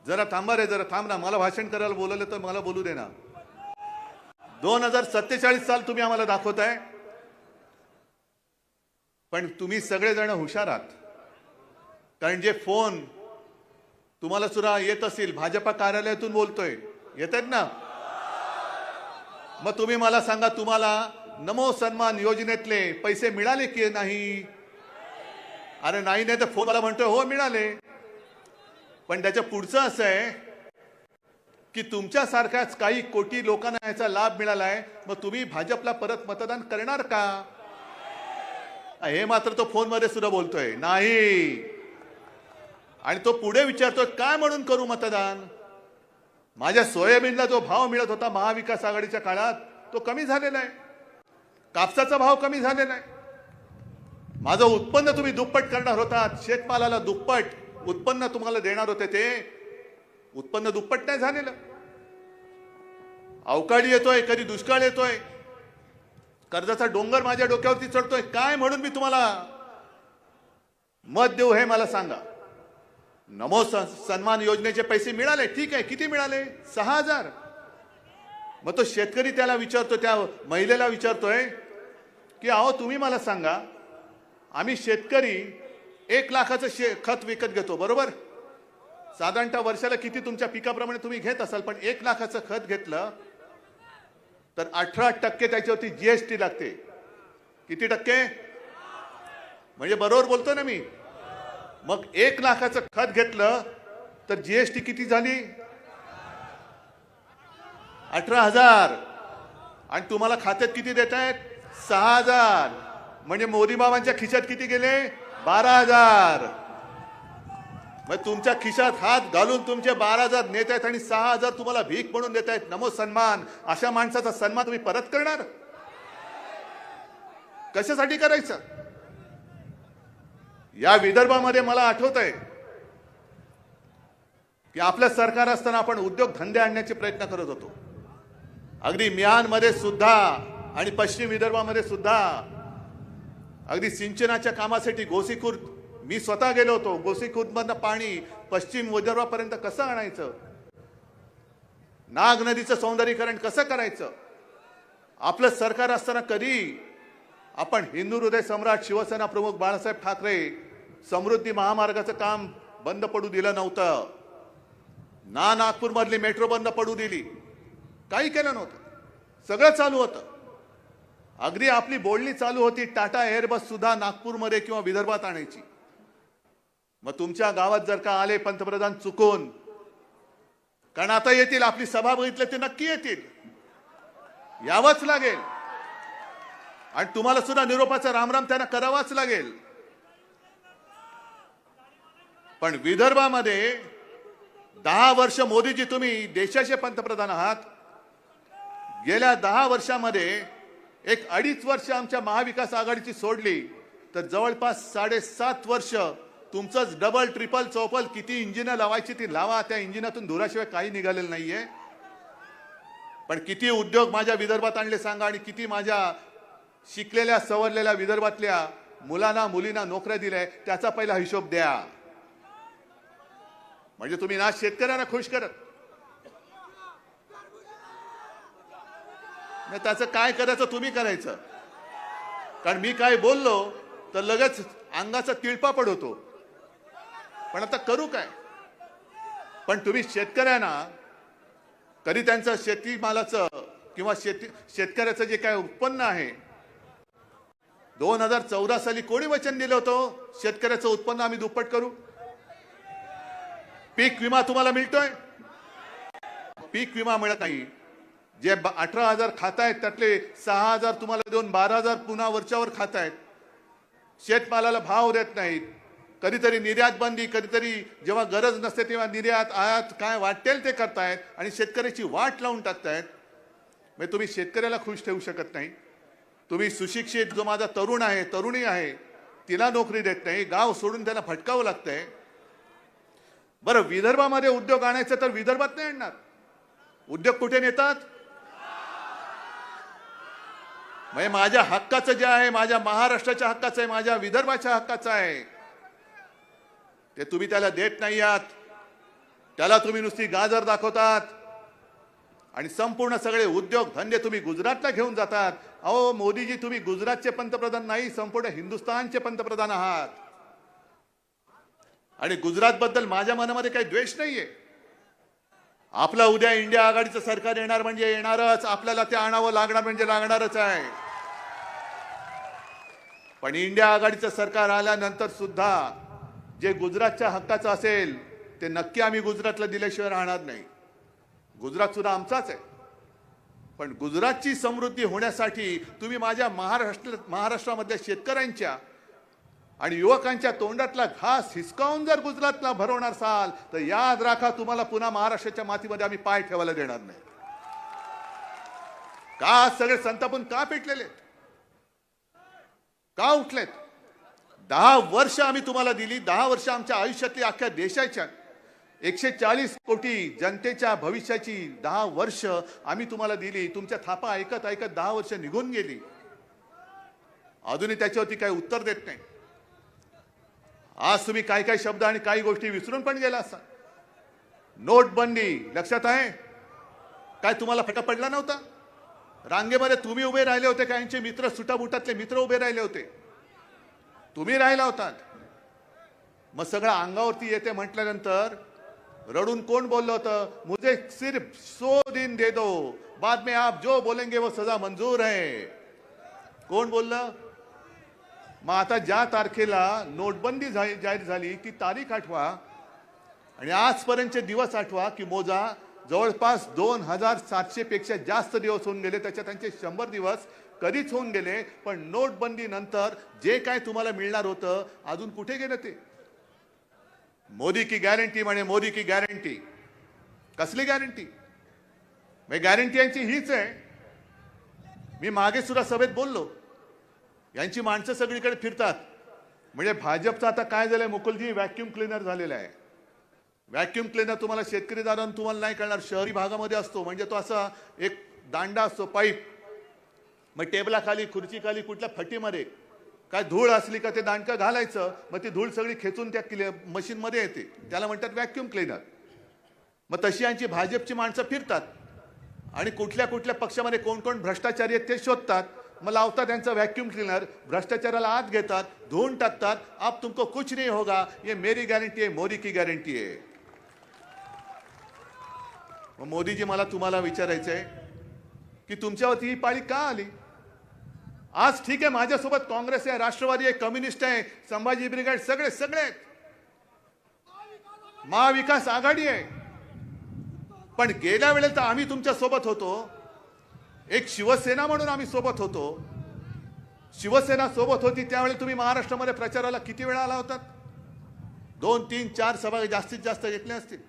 जरा थांबा रे, जरा थांब ना, मला भाषण करायला बोलवलं तर मला बोलू दे ना. 2047 साल तुम्ही आम्हाला दाखवताय, पण तुम्ही सगळेजण हुशार आहात. कारण जे फोन तुम्हाला सुद्धा येत असतील, भाजपा कार्यालयातून बोलतोय, येत आहेत ना. मग तुम्ही मला सांगा, तुम्हाला नमो सन्मान योजनेतले पैसे मिळाले की नाही? अरे नाही, नाही तर फोन मला म्हणतोय हो मिळाले. पण त्याच्या पुढचं असं आहे की तुमच्यासारख्याच काही कोटी लोकांना याचा लाभ मिळालाय, मग तुम्ही भाजपला परत मतदान करणार का? हे मात्र तो फोनमध्ये सुद्धा बोलतोय नाही. आणि तो पुढे विचारतोय काय म्हणून करू मतदान? माझ्या सोयाबीनला जो भाव मिळत होता महाविकास आघाडीच्या काळात तो कमी झालेला आहे, कापसाचा भाव कमी झालेला आहे, माझं उत्पन्न तुम्ही दुप्पट करणार होतात, शेतमालाला दुप्पट उत्पन्न तुम्हाला देणार होते, ते उत्पन्न दुप्पट नाही झालेलं. अवकाळी येतोय, कधी दुष्काळ येतोय, कर्जाचा डोंगर माझ्या डोक्यावरती चढतोय. काय म्हणून मी तुम्हाला मत देऊ हे मला सांगा. नमो सन्मान योजनेचे पैसे मिळाले, ठीक आहे, किती मिळाले? 6,000. मग तो शेतकरी त्याला विचारतो, त्या महिलेला विचारतोय की अहो तुम्ही मला सांगा, आम्ही शेतकरी 1 लाखाचं खत विकत घेतो, बरोबर? साधारणतः वर्षाला किती तुमच्या पिकाप्रमाणे तुम्ही घेत असाल, पण 1 लाखाचं खत घेतलं तर 18% त्याच्यावरती जीएसटी लागते. किती टक्के? म्हणजे बरोबर बोलतो ना मी? मग 1 लाखाचं खत घेतलं तर जीएसटी किती झाली? 18,000. आणि तुम्हाला खात्यात किती देत आहेत? 6,000. म्हणजे मोदी बाबांच्या खिशात किती गेले? 12,000. मग तुमच्या खिशात हात घालून तुमचे 12,000 नेत आहेत आणि 6,000 तुम्हाला भीक म्हणून देत आहेत. नमो सन्मान. अशा माणसाचा सन्मान तुम्ही परत करणार? कशासाठी करायचं? या विदर्भामध्ये मला आठवत आहे की आपलं सरकार असताना आपण उद्योग धंदे आणण्याचे प्रयत्न करत होतो. अगदी मिहानमध्ये सुद्धा आणि पश्चिम विदर्भामध्ये सुद्धा अगदी सिंचनाच्या कामासाठी गोसीखुर्द मी स्वतः गेलो होतो. गोसीखुर्दमधनं पाणी पश्चिम विदर्भापर्यंत कसं आणायचं, नाग नदीचं सौंदर्यीकरण कसं करायचं, आपलं सरकार असताना कधी आपण हिंदू हृदय सम्राट शिवसेना प्रमुख बाळासाहेब ठाकरे समृद्धी महामार्गाचं काम बंद पडू दिलं नव्हतं ना. नागपूर मधली मेट्रो बंद पडू दिली, काही केलं नव्हतं, सगळं चालू होतं. अगदी आपली बोलणी चालू होती टाटा एअरबस सुद्धा नागपूरमध्ये किंवा विदर्भात आणायची. मग तुमच्या गावात जर का आले पंतप्रधान चुकून, कारण आता येतील, आपली सभा बघितली ते नक्की येतील, यावंच लागेल. आणि तुम्हाला सुद्धा निरोपाचा रामराम त्यांना करावाच लागेल. पण विदर्भामध्ये 10 वर्ष मोदीजी तुम्ही देशाचे पंतप्रधान आहात. गेल्या 10 वर्षामध्ये 1-2.5 वर्ष आमच्या महाविकास आघाडीची सोडली तर जवळपास 7.5 वर्ष तुमचंच डबल ट्रिपल चौपल किती इंजिन लावायची ती लावा, त्या इंजिनातून धुराशिवाय काही निघालेलं नाहीये. पण किती उद्योग माझ्या विदर्भात आणले सांगा, आणि किती माझ्या शिकलेल्या सवरलेल्या विदर्भातल्या मुलांना मुलींना नोकऱ्या दिल्या, त्याचा पहिला हिशोब द्या. म्हणजे तुम्ही ना शेतकऱ्यांना खुश करत नाही, त्याचं काय करायचं तुम्ही करायचं. कारण मी काय बोललो तर लगेच अंगाचा तिळपा पडतो, पण आता करू काय? पण तुम्ही शेतकऱ्यांना कधी त्यांचं शेतीमालाचं किंवा शेतकऱ्याचं जे काय उत्पन्न आहे, 2014 साली कोणी वचन दिलं होतं शेतकऱ्याचं उत्पन्न आम्ही दुप्पट करू? पीक विमा तुम्हाला मिळतोय? पीक विमा मिळत नाही. जे 18,000 खात आहेत त्यातले 6,000 तुम्हाला देऊन 12,000 पुन्हा वरच्यावर खात आहेत. शेतमालाला भाव देत नाहीत. कधीतरी निर्यात बंदी, कधीतरी जेव्हा गरज नसते तेव्हा निर्यात आयात काय वाटेल ते करतायत आणि शेतकऱ्याची वाट लावून टाकतायत. म्हणजे तुम्ही शेतकऱ्याला खुश ठेवू शकत नाही. तुम्ही सुशिक्षित जो माझा तरुण आहे, तरुणी आहे, तिला नोकरी देत नाही, गाव सोडून त्यांना भटकावं लागतंय. बरं, विदर्भामध्ये उद्योग आणायचं तर विदर्भात नाही आणणार. उद्योग कुठे नेतात? म्हणजे माझ्या हक्काचं जे आहे, माझ्या महाराष्ट्राच्या हक्काचं आहे, माझ्या विदर्भाच्या हक्काचं आहे, ते तुम्ही त्याला देत नाही आहात. त्याला तुम्ही नुसती गाजर दाखवतात आणि संपूर्ण सगळे उद्योग धंदे तुम्ही गुजरातला घेऊन जातात. अहो मोदीजी, तुम्ही गुजरातचे पंतप्रधान नाही, संपूर्ण हिंदुस्थानचे पंतप्रधान आहात. आणि गुजरात बद्दल माझ्या मनामध्ये काही द्वेष नाहीये. आपला उद्या इंडिया आघाडीचं सरकार येणार म्हणजे येणारच, आपल्याला ते आणावं लागणार म्हणजे लागणारच आहे. पण इंडिया आघाडीचं सरकार आल्यानंतर सुद्धा जे गुजरातच्या हक्काचं असेल ते नक्की आम्ही गुजरातला दिल्याशिवाय राहणार नाही. गुजरात सुद्धा आमचाच आहे. पण गुजरातची समृद्धी होण्यासाठी तुम्ही माझ्या महाराष्ट्रामधल्या शेतकऱ्यांच्या आणि युवकांच्या तोंडातला घास हिसकावून जर गुजरातला भरवणार असाल तर याद राखा, तुम्हाला पुन्हा महाराष्ट्राच्या मातीमध्ये आम्ही पाय ठेवायला देणार नाही. का सगळे संतापून का पेटलेले, का उठलेत? 10 वर्ष आम्ही तुम्हाला दिली, 10 वर्ष आमच्या आयुष्यातली, अख्ख्या देशाच्या 140 कोटी जनतेच्या भविष्याची 10 वर्ष आम्ही तुम्हाला दिली. तुमच्या थापा ऐकत ऐकत 10 वर्ष निघून गेली. अजूनही त्याच्यावरती काही उत्तर देत नाही. आज तुम्ही काही काही शब्द आणि काही गोष्टी विसरून पण गेला असा. नोटबंदी लक्षात आहे काय? तुम्हाला फटका पडला नव्हता? रांगेमध्ये तुम्ही उभे राहिले होते का? यांचे मित्र, सुटाबुटातले मित्र उभे राहिले होते, तुम्ही राहिला होतात. मग सगळं अंगावरती येते म्हटल्यानंतर रडून कोण बोललं होतं? मुझे सिर्फ 100 दिन दे दो, बाद में आप जो बोलेंगे वो सजा मंजूर है. कोण बोललं? मग आता ज्या तारखेला नोटबंदी जाहीर झाली ती तारीख आठवा आणि आजपर्यंतचे दिवस आठवा की मोजा. जवळपास 2700 पेक्षा जास्त दिवस होऊन गेले. त्याच्यात त्यांचे 100 दिवस कधीच होऊन गेले. पण नोटबंदी नंतर जे काय तुम्हाला मिळणार होतं अजून कुठे गेलं ते? मोदी की गॅरंटी म्हणे, मोदी की गॅरंटी. कसली गॅरंटी? गॅरंटी यांची हीच आहे. मी मागे सुद्धा सभेत बोललो, यांची माणसं सगळीकडे फिरतात. म्हणजे भाजपचं आता काय झालंय मुकुलजी, व्हॅक्यूम क्लीनर झालेला आहे. व्हॅक्यूम क्लीनर तुम्हाला शेतकरी दारांना तुम्हाला नाही कळणार, शहरी भागामध्ये असतो. म्हणजे तो असा एक दांडा असतो, पाईप. मग टेबलाखाली, खुर्चीखाली, कुठल्या फटीमध्ये काय धूळ असली का ते दांडकं घालायचं, मग ती धूळ सगळी खेचून त्या मशीनमध्ये येते. त्याला म्हणतात व्हॅक्यूम क्लीनर. मग तशी यांची भाजपची माणसं फिरतात आणि कुठल्या कुठल्या पक्षामध्ये कोण कोण भ्रष्टाचारी आहेत ते शोधतात. मग लावतात त्यांचं व्हॅक्यूम क्लीनर, भ्रष्टाचाराला आत घेतात, धुवून टाकतात. आप तुमको कुछ नहीं होगा, ये मेरी गॅरंटी आहे, मोदी की गॅरंटी आहे. मग मोदीजी, मला तुम्हाला विचारायचं आहे की तुमच्यावरती ही पाळी का आली? आज ठीक आहे, माझ्यासोबत काँग्रेस आहे, राष्ट्रवादी आहे, कम्युनिस्ट आहे, संभाजी ब्रिगेड, सगळे सगळे महाविकास आघाडी आहे. पण गेल्या वेळेला तर आम्ही तुमच्या सोबत होतो. एक शिवसेना म्हणून आम्ही सोबत होतो. शिवसेना सोबत होती त्यावेळेला तुम्ही महाराष्ट्रामध्ये प्रचाराला किती वेळा आला होतात? 2, 3, 4 सभा जास्तीत जास्त घेतल्या असतील.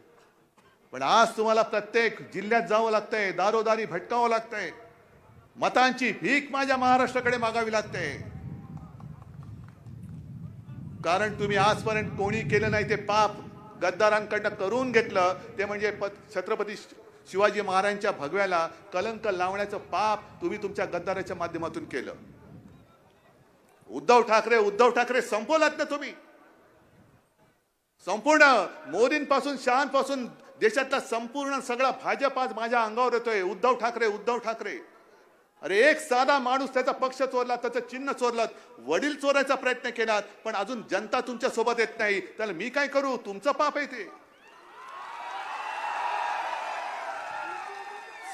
पण आज तुम्हाला प्रत्येक जिल्ह्यात जावं लागतंय, दारोदारी भटकावं लागतंय, मतांची भीक माझ्या महाराष्ट्राकडे मागावी लागते. कारण तुम्ही आजपर्यंत कोणी केलं नाही ते पाप गद्दारांकडनं करून घेतलं. ते म्हणजे छत्रपती शिवाजी महाराजांच्या भगव्याला कलंक लावण्याचं पाप तुम्ही तुमच्या गद्दाराच्या माध्यमातून केलं. उद्धव ठाकरे संपवलात ना तुम्ही. संपूर्ण मोदींपासून, शहांपासून देशातला संपूर्ण सगळा भाजप आज माझ्या अंगावर येतोय. उद्धव ठाकरे. अरे एक साधा माणूस त्याचा पक्ष चोरला, त्याचं चिन्ह चोरलं, वडील चोरायचा प्रयत्न केलात, पण अजून जनता तुमच्या सोबत येत नाही. त्याला मी काय करू? तुमचं पाप आहे ते.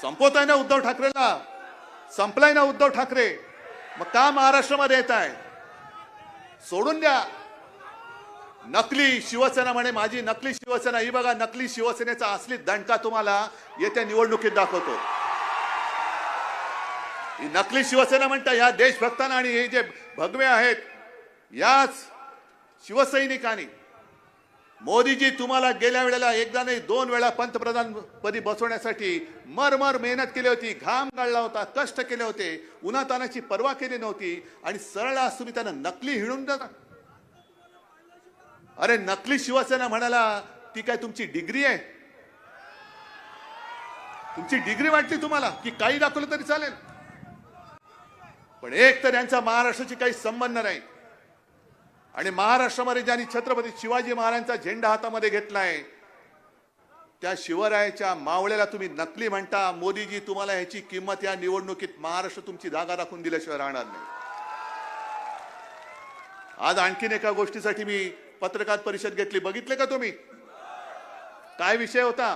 संपवताय ना उद्धव ठाकरेला? संपलाय ना उद्धव ठाकरे? मग का महाराष्ट्रामध्ये येत आहे? सोडून द्या. नकली शिवसेना म्हणे माझी नकली शिवसेना. ही बघा, नकली शिवसेनेचा असली दणका तुम्हाला येत्या निवडणुकीत दाखवतो. ही नकली शिवसेना म्हणता या देशभक्तांना आणि हे जे भगवे आहेत याच शिवसैनिकांनी. मोदीजी, तुम्हाला गेल्या वेळेला एकदा नाही 2 वेळा पंतप्रधान पदी बसवण्यासाठी मरमर मेहनत केली होती, घाम गाळला होता, कष्ट केले होते, उन्हातानाची पर्वा केली नव्हती आणि सरळ आज तुम्ही त्यांना नकली हिणून देता. अरे नकली शिवसेना म्हणाला ती काय तुमची डिग्री आहे? तुमची डिग्री वाटली तुम्हाला की काही दाखवलं तरी चालेल? पण एक तर यांचा महाराष्ट्राशी काही संबंध नाही. आणि महाराष्ट्रामध्ये ज्यांनी छत्रपती शिवाजी महाराजांचा झेंडा हातामध्ये घेतलाय त्या शिवरायाच्या मावळ्याला तुम्ही नकली म्हणता. मोदीजी, तुम्हाला ह्याची किंमत या निवडणुकीत महाराष्ट्र तुमची जागा राखून दिल्याशिवाय राहणार नाही. आज आणखीन एका गोष्टीसाठी मी पत्रकार परिषद घेतली, बघितले का तुम्ही? काय विषय होता?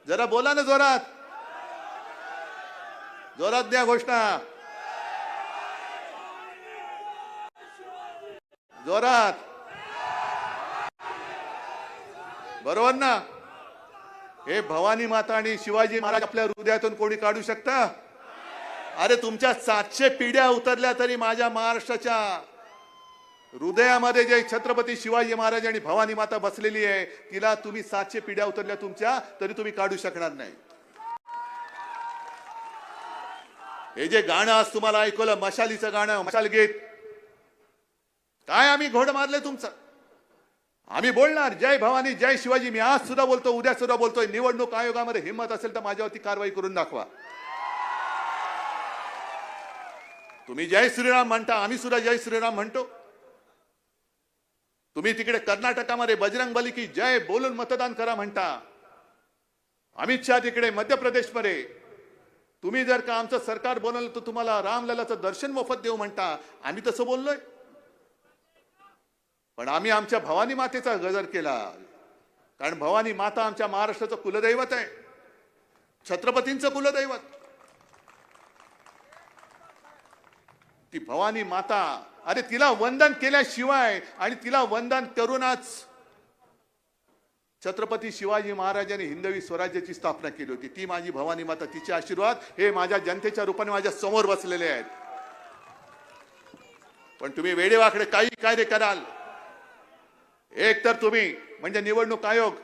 जरा बोला ना जोरात, जोरात द्या घोषणा, जोरात. बरोबर ना? हे भवानी माता आणि शिवाजी महाराज आपल्या हृदयातून कोणी काढू शकता? अरे तुमच्या 700 पिढ्या उतरल्या तरी माझ्या महाराष्ट्राच्या हृदयामध्ये जे छत्रपती शिवाजी महाराज आणि भवानी माता बसलेली आहे, तिला तुम्ही 700 पिढ्या उतरल्या तुमच्या तरी तुम्ही काढू शकणार नाही. हे जे गाणं आज तुम्हाला ऐकवलं, मशालीचं गाणं, मशाल गीत, काय आम्ही घोड मारले तुमचं? आम्ही बोलणार जय भवानी जय शिवाजी. मी आज सुद्धा बोलतो, उद्या सुद्धा बोलतोय. निवडणूक आयोगामध्ये हिंमत असेल तर माझ्यावरती कारवाई करून दाखवा. तुम्ही जय श्रीराम म्हणता, आम्ही सुद्धा जय श्रीराम म्हणतो. तुम्ही तिकडे कर्नाटकामध्ये बजरंग बली की जय बोलून मतदान करा म्हणता. अमित शहा तिकडे मध्य प्रदेशमध्ये. तुम्ही जर का आमचं सरकार बनवलं तर तुम्हाला रामललाचं दर्शन मोफत देऊ म्हणता. आम्ही तसं बोललोय, पण आम्ही आमच्या भवानी मातेचा गजर केला. कारण भवानी माता आमच्या महाराष्ट्राचं कुलदैवत आहे, छत्रपतींचं कुलदैवत. ती भवानी माता, अरे तिला वंदन केल्याशिवाय आणि तिला वंदन करूनच छत्रपती शिवाजी महाराजांनी हिंदवी स्वराज्याची स्थापना केली होती. ती माझी भवानी माता, तिचे आशीर्वाद हे माझ्या जनतेच्या रूपाने माझ्या समोर बसलेले आहेत. पण तुम्ही वेडेवाकडे काही कायदे कराल. एक तर तुम्ही म्हणजे निवडणूक आयोग,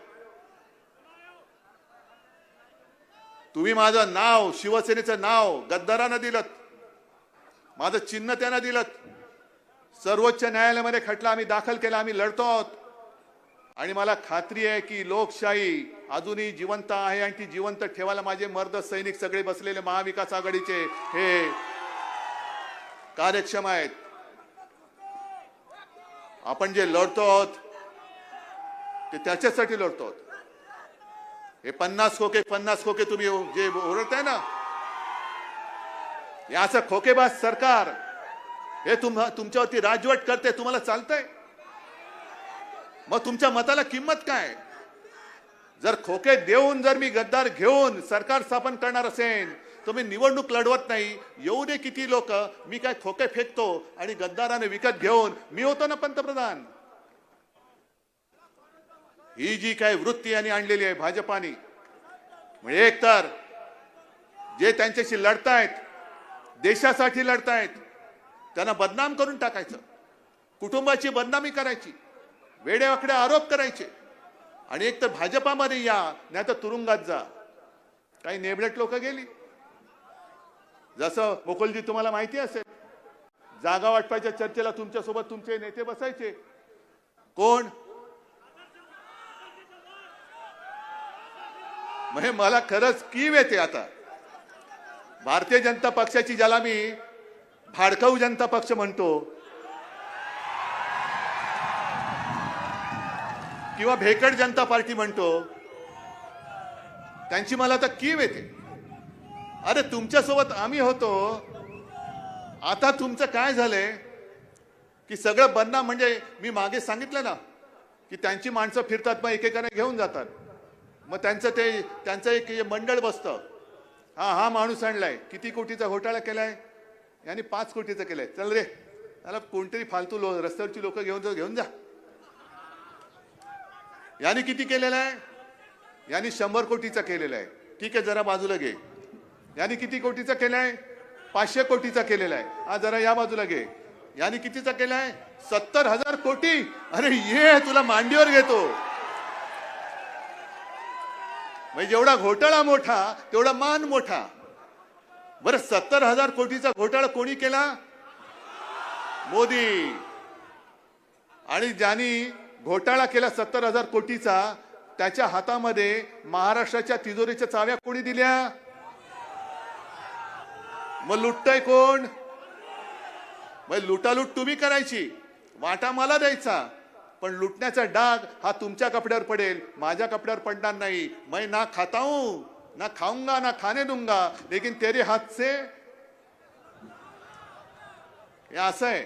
तुम्ही माझं नाव, शिवसेनेचं नाव गद्दारानं दिलं, माझं चिन्ह त्यांना दिलं. सर्वोच्च न्यायालयामध्ये खटला आम्ही दाखल केला, आम्ही लढतो आहोत. आणि मला खात्री आहे की लोकशाही अजूनही जिवंत आहे आणि ती जिवंत ठेवायला माझे मर्द सैनिक सगळे बसलेले महाविकास आघाडीचे हे कार्यक्षम आहेत. आपण जे लढतो आहोत ते त्याच्यासाठी लढतो आहोत. हे 50 खोके तुम्ही जे ओरडताय ना, हे असं खोकेबाज सरकार हे तुमच्यावरती राजवट करते, तुम्हाला चालतंय? मग तुमच्या मताला किंमत काय? जर खोके देऊन जर मी गद्दार घेऊन सरकार स्थापन करणार असेल तर मी निवडणूक लढवत नाही. येऊ दे किती लोक, मी काय खोके फेकतो आणि गद्दाराने विकत घेऊन मी होतो ना पंतप्रधान. ही जी काय वृत्ती यांनी आणलेली आहे भाजपाने, म्हणजे एक तर जे त्यांच्याशी लढतायत, देशासाठी लढतायत, त्यांना बदनाम करून टाकायचं, कुटुंबाची बदनामी करायची, वेडेवाकडे आरोप करायचे. आणि एक तर भाजपामध्ये या नाही तर तुरुंगात जा. काही नेबलेट लोक गेली. जसं मुकुलजी तुम्हाला माहिती असेल, जागा वाटपाच्या चर्चेला तुमच्यासोबत तुमचे नेते बसायचे. कोण? म्हणजे मला खरंच कीव येते आता. भारतीय जनता पक्षाची, ज्याला मी भाडकाऊ जनता पक्ष म्हणतो किंवा भेकड जनता पार्टी म्हणतो, त्यांची मला आता कीव येते. अरे तुमच्यासोबत आम्ही होतो, आता तुमचं काय झालंय की सगळं बदनाम. म्हणजे मी मागे सांगितलं ना की त्यांची माणसं फिरतात, मग एकेकाने घेऊन जातात. मग त्यांचं एक मंडळ बसतं. हा माणूस आणलाय, किती कोटीचा घोटाळा केलाय, यांनी 5 कोटीचा केलाय, चल रे त्याला कोणतरी फालतू रस्त्यावरची लोक घेऊन जा. यांनी किती केलेला आहे? यांनी 100 कोटीचा केलेला आहे. ठीक आहे, जरा बाजूला घे. यांनी किती कोटीचा केलाय? 500 कोटीचा केलेला आहे. हा जरा या बाजूला घे. यांनी कितीचा केलाय? 70,000 कोटी. अरे ये तुला मांडीवर घेतो. म्हणजे जेवढा घोटाळा मोठा तेवढा मान मोठा. बरं, 70,000 कोटीचा घोटाळा कोणी केला? मोदी. आणि ज्यांनी घोटाळा केला 70,000 कोटीचा, त्याच्या हातामध्ये महाराष्ट्राच्या तिजोरीच्या चाव्या कोणी दिल्या? मग लुटतय कोण? मग लुटालूट तुम्ही करायची, वाटा मला द्यायचा. पण लुटण्याचा डाग हा तुमच्या कपड्यावर पडेल, माझ्या कपड्यावर पडणार नाही. मैं ना खाता हूं, ना खाऊंगा, ना खाने दूंगा, लेकिन तेरे हाथ से. हे असं आहे.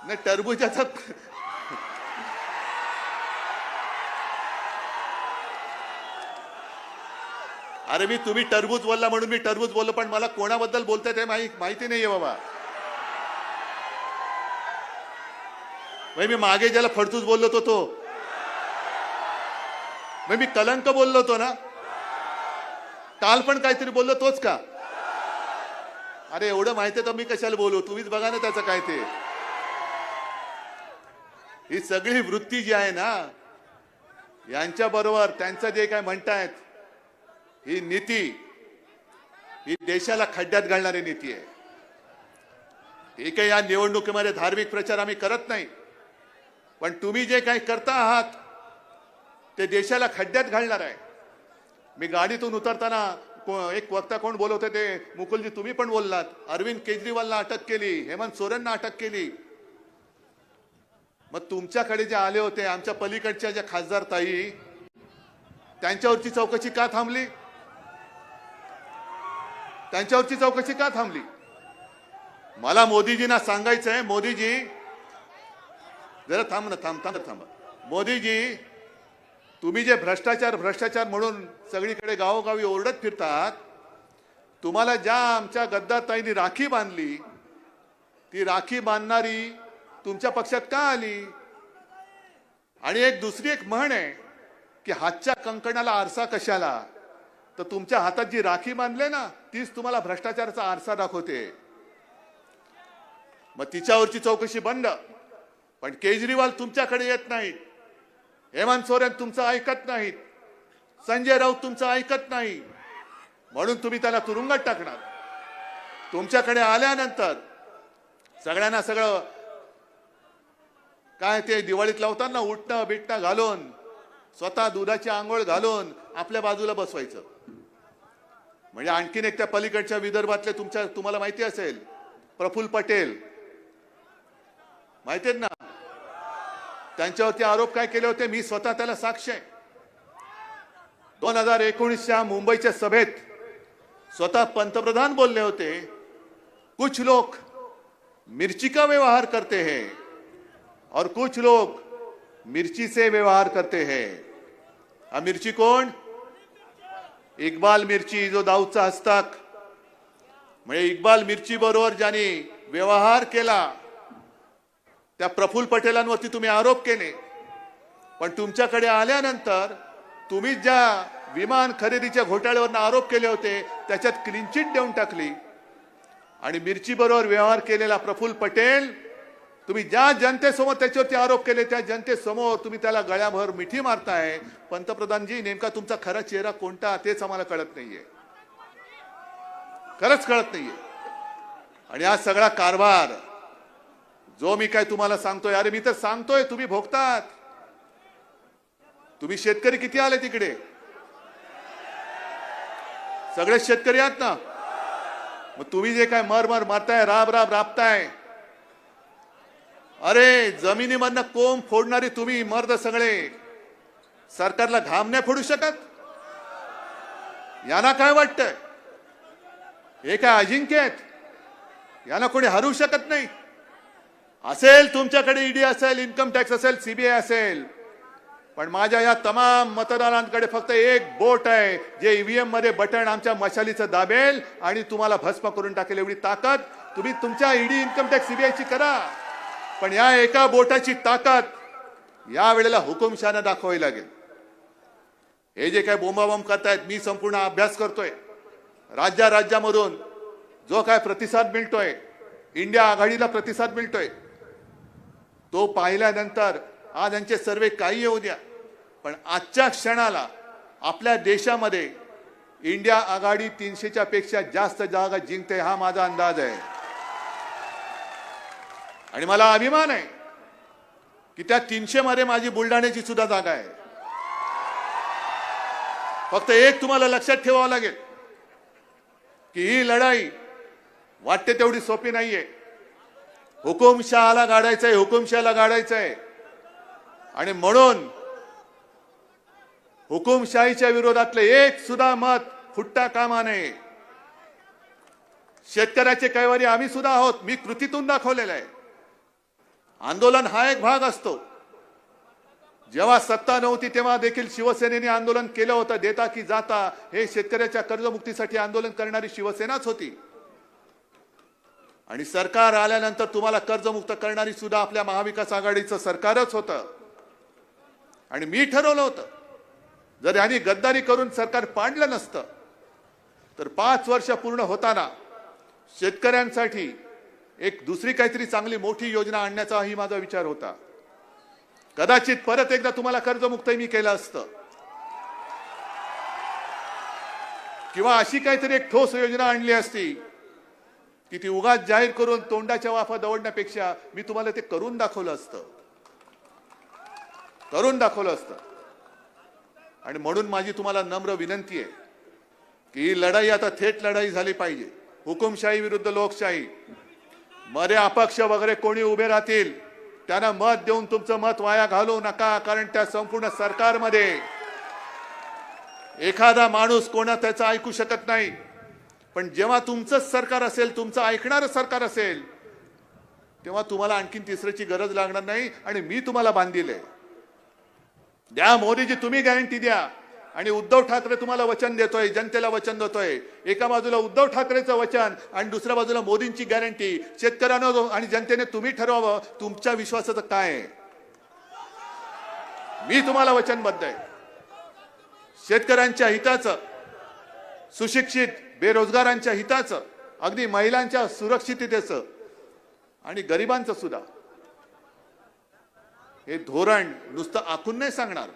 नाही, टरबुजाचा अरे मी तुम्ही टरबूज बोलला म्हणून मी टरबूज बोललो, पण मला कोणाबद्दल बोलताय ते माहिती नाहीये बाबा. मी मागे ज्याला फडतूस बोललो होतो तो मी कलंक बोललो होतो ना, काल पण काहीतरी बोललो तोच का? अरे एवढं माहिती तर मी कशाला बोलू, तुम्हीच बघा ना त्याचं काय ते. ही सगळी वृत्ती जी आहे ना, यांच्या बरोबर त्यांचं जे काय म्हणतायत, ही नीती ही देशाला खड्ड्यात घालणारी नीती आहे. ठीक आहे, या निवडणुकीमध्ये धार्मिक प्रचार आम्ही करत नाही, पण तुम्ही जे काही करता आहात ते देशाला खड्ड्यात घालणार आहे. मी गाडीतून उतरताना एक वक्ता कोण बोलत होते ते, मुकुलजी तुम्ही पण बोललात, अरविंद केजरीवालला अटक केली, हेमंत सोरेनना अटक केली. मग तुमच्याकडे जे आले होते आमच्या पलीकडच्या ज्या खासदार ताई, त्यांच्यावरची चौकशी का थांबली? त्यांच्यावरची चौकशी का थांबली? मला मोदीजींना सांगायचं आहे, मोदीजी जरा थांबा. मोदीजी, तुम्ही जे भ्रष्टाचार म्हणून सगळीकडे गावोगावी ओरडत फिरतात, तुम्हाला ज्या आमच्या गद्दारताईंनी राखी बांधली, ती राखी बांधणारी तुमच्या पक्षात का आली? आणि दुसरी एक म्हण आहे की हातच्या कंकणाला आरसा कशाला, तर तुमच्या हातात जी राखी बांधले ना, तीच तुम्हाला भ्रष्टाचाराचा आरसा दाखवते. मग तिच्यावरची चौकशी बंद. पण केजरीवाल तुमच्याकडे येत नाहीत, हेमंत सोरेन तुमचं ऐकत नाहीत, संजय राऊत तुमचं ऐकत नाही, म्हणून तुम्ही त्याला तुरुंगात टाकणार. तुमच्याकडे आल्यानंतर सगळ्यांना सगळं काय ते दिवाळीत लावतात ना, उठणं बिटणं घालून, स्वतः दुधाची आंघोळ घालून आपल्या बाजूला बसवायचं. म्हणजे आणखीन एक त्या पलीकडच्या विदर्भातले तुम्हाला माहिती असेल, प्रफुल्ल पटेल माहिती आहेत ना, त्यांच्यावरती आरोप काय केले होते, मी स्वतः त्याला साक्ष आहे. 2019च्या मुंबईच्या सभेत स्वतः पंतप्रधान बोलले होते, कुछ लोग मिर्ची का व्यवहार करते हैं और कुछ लोग मिर्ची से व्यवहार करते हैं. हा मिर्ची कोण? इक्बाल मिर्ची, जो दाऊदचा हस्ताक. म्हणजे इक्बाल मिर्ची बरोबर ज्यांनी व्यवहार केला त्या प्रफुल्ल पटेलांवरती तुम्ही आरोप केले. पण तुमच्याकडे आल्यानंतर तुम्ही ज्या विमान खरेदीच्या घोटाळ्यावर आरोप केले होते त्याच्यात क्लीन चिट देऊन टाकली. आणि मिर्ची बरोबर व्यवहार केलेला प्रफुल्ल पटेल, तुम्ही ज्या जनतेसमोर त्याच्यावरती आरोप केले त्या जनतेसमोर तुम्ही त्याला गळ्याभर मिठी मारताय. पंतप्रधानजी, नेमका तुमचा खरा चेहरा कोणता तेच आम्हाला कळत नाहीये, खरंच कळत नाहीये. आणि हा सगळा कारभार जो मी काय तुम्हाला सांगतोय, अरे मी तर सांगतोय, तुम्ही भोगतात. तुम्ही शेतकरी किती आले तिकडे? सगळे शेतकरी आहात ना. मग तुम्ही जे काय मर मारताय, राबताय, अरे जमिनीमधनं कोंब फोडणारी तुम्ही मर्द सगळे सरकारला घाम नाही फोडू शकत? यांना काय वाटतंय, हे काय अजिंक्य आहेत, यांना कोणी हरू शकत नाही? असेल तुमच्याकडे ईडी असेल, इन्कम टॅक्स असेल, सीबीआय असेल, पण माझ्या या तमाम मतदारांकडे फक्त एक बोट आहे, जे ईव्हीएम मध्ये बटन आमच्या मशालीचं दाबेल आणि तुम्हाला भस्म करून टाकेल. एवढी ताकद तुम्ही तुमच्या ईडी, इन्कम टॅक्स, सीबीआयची करा, पण या एका बोटाची ताकद या वेळेला हुकुमशाने दाखवावी लागेल. हे जे काय बोंबाबोंब करतायत, मी संपूर्ण अभ्यास करतोय. राज्यामधून जो काय प्रतिसाद मिळतोय, इंडिया आघाडीला प्रतिसाद मिळतोय, तो पाहिल्यानंतर आज यांचे सर्वे काही येऊ द्या, पण आजच्या क्षणाला आपल्या देशामध्ये इंडिया आघाडी 300च्या पेक्षा जास्त जागा जिंकते, हा माझा अंदाज आहे. आणि मला अभिमान आहे की त्या 300 मध्ये माझी बुलढाण्याची सुद्धा जागा आहे. फक्त एक तुम्हाला लक्षात ठेवावं लागेल की ही लढाई वाटते तेवढी सोपी नाहीये. हुकुमशहाला गाडायचंय, हुकुमशाला गाडायचंय. आणि म्हणून हुकुमशाहीच्या विरोधातले एक सुद्धा मत फुटता कामा नये. शेतकऱ्याचे कैवारी आम्ही सुद्धा आहोत. मी कृतीतून दाखवलेलं आहे. आंदोलन हा एक भाग असतो. जेव्हा सत्ता नव्हती तेव्हा देखील शिवसेनेने आंदोलन केलं होतं. देता की जाता हे शेतकऱ्याच्या कर्जमुक्तीसाठी आंदोलन करणारी शिवसेनाच होती. आणि सरकार आल्यानंतर तुम्हाला कर्जमुक्त करणारी सुद्धा आपल्या महाविकास आघाडीचं सरकारच होतं. आणि मी ठरवलं होतं, जर यांनी गद्दारी करून सरकार पाडलं नसतं तर 5 वर्ष पूर्ण होताना शेतकऱ्यांसाठी एक दुसरी काहीतरी चांगली मोठी योजना आणण्याचाही माझा विचार होता. कदाचित परत एकदा तुम्हाला कर्जमुक्त मी केलं असतं, किंवा अशी काहीतरी एक ठोस योजना आणली असती की ती उगाच जाहीर करून तोंडाच्या वाफा दवडण्यापेक्षा मी तुम्हाला ते करून दाखवलं असतं. आणि म्हणून माझी तुम्हाला नम्र विनंती आहे की ही लढाई आता थेट लढाई झाली पाहिजे. हुकुमशाही विरुद्ध लोकशाही. मध्ये अपक्ष वगैरे कोणी उभे राहतील त्यांना मत देऊन तुमचं मत वाया घालवू नका. कारण त्या संपूर्ण सरकारमध्ये एखादा माणूस कोणा त्याचं ऐकू शकत नाही. पण जेव्हा तुमचंच सरकार असेल, तुमचं ऐकणारं सरकार असेल, तेव्हा तुम्हाला आणखीन तिसऱ्याची गरज लागणार नाही. आणि मी तुम्हाला बांधील द्या मोदीजी, तुम्ही गॅरंटी द्या. आणि उद्धव ठाकरे तुम्हाला वचन देतोय, जनतेला वचन देतोय. एका बाजूला उद्धव ठाकरेचं वचन आणि दुसऱ्या बाजूला मोदींची गॅरंटी. शेतकऱ्यांना आणि जनतेने तुम्ही ठरवावं तुमच्या विश्वासाचं काय आहे. मी तुम्हाला वचनबद्ध आहे. शेतकऱ्यांच्या हिताचं, सुशिक्षित बेरोजगारांच्या हिताचं, अगदी महिलांच्या सुरक्षिततेचं आणि गरिबांचं सुद्धा हे धोरण नुसतं आखून नाही सांगणार.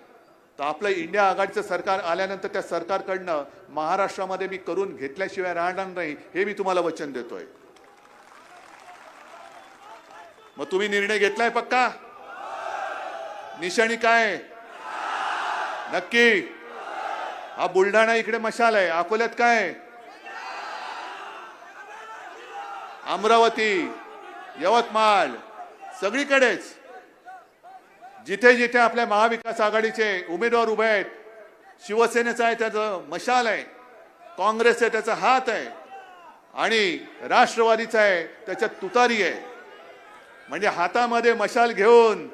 तर आपलं इंडिया आघाडीचं सरकार आल्यानंतर त्या सरकारकडनं महाराष्ट्रामध्ये मी करून घेतल्याशिवाय राहणार नाही, हे मी तुम्हाला वचन देतोय. मग तुम्ही निर्णय घेतलाय पक्का? निशाणी काय नक्की? हा बुलढाणा इकडे मशाल आहे, अकोल्यात काय, अमरावती, यवतमाळ, सगळीकडेच जिथे जिथे आपल्या महाविकास आघाडीचे उमेदवार उभे आहेत, शिवसेनेचा आहे त्याचं मशाल आहे, काँग्रेस आहे त्याचा हात आहे, आणि राष्ट्रवादीचा आहे त्याच्यात तुतारी आहे. म्हणजे हातामध्ये मशाल घेऊन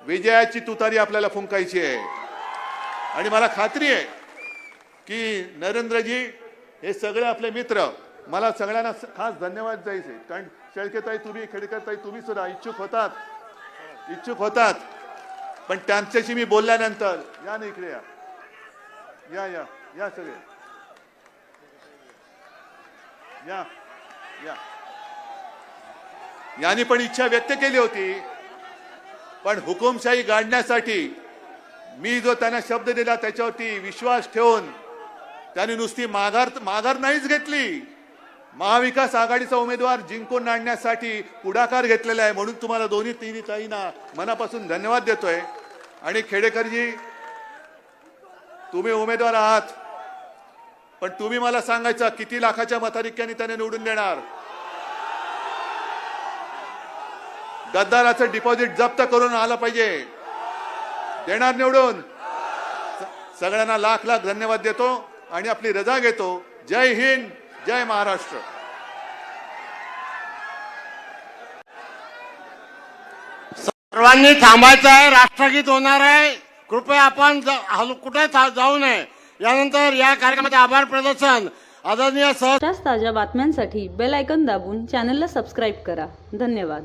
विजयाची तुतारी आपल्याला फुंकायची आहे. आणि मला खात्री आहे की नरेंद्रजी हे सगळे आपले मित्र, मला सगळ्यांना खास धन्यवाद द्यायचे. कारण शेळकेताई तुम्ही, खेडकरताई तुम्ही सुद्धा इच्छुक होतात. पण त्यांच्याशी मी बोलल्यानंतर, या ना इकडे या सगळे या यांनी पण इच्छा व्यक्त केली होती. पण हुकुमशाही गाडण्यासाठी मी जो त्यांना शब्द दिला त्याच्यावरती विश्वास ठेवून त्यांनी नुसती माघार नाहीच घेतली, महाविकास आघाडीचा उमेदवार जिंकून आणण्यासाठी पुढाकार घेतलेला आहे. म्हणून तुम्हाला दोन्ही तिन्ही ताईंना मनापासून धन्यवाद देतोय. आणि खेडेकरजी, तुम्ही उमेदवार आहात, पण तुम्ही मला सांगायचं किती लाखाच्या मताधिक्याने त्याने निवडून देणार. गद्दाराचं डिपॉझिट जप्त करून आलं पाहिजे, देणार निवडून. सगळ्यांना लाख लाख धन्यवाद देतो आणि आपली रजा घेतो. जय हिंद, जय महाराष्ट्र. सर्वांनी थांबायचं आहे, राष्ट्रगीत होणार आहे. कृपया आपण कुठे जाऊ नये. यानंतर या कार्यक्रमाचे आभार प्रदर्शन आदरणीय ताज्या बातम्यांसाठी बेल आयकॉन दाबून चॅनलला सबस्क्राईब करा. धन्यवाद.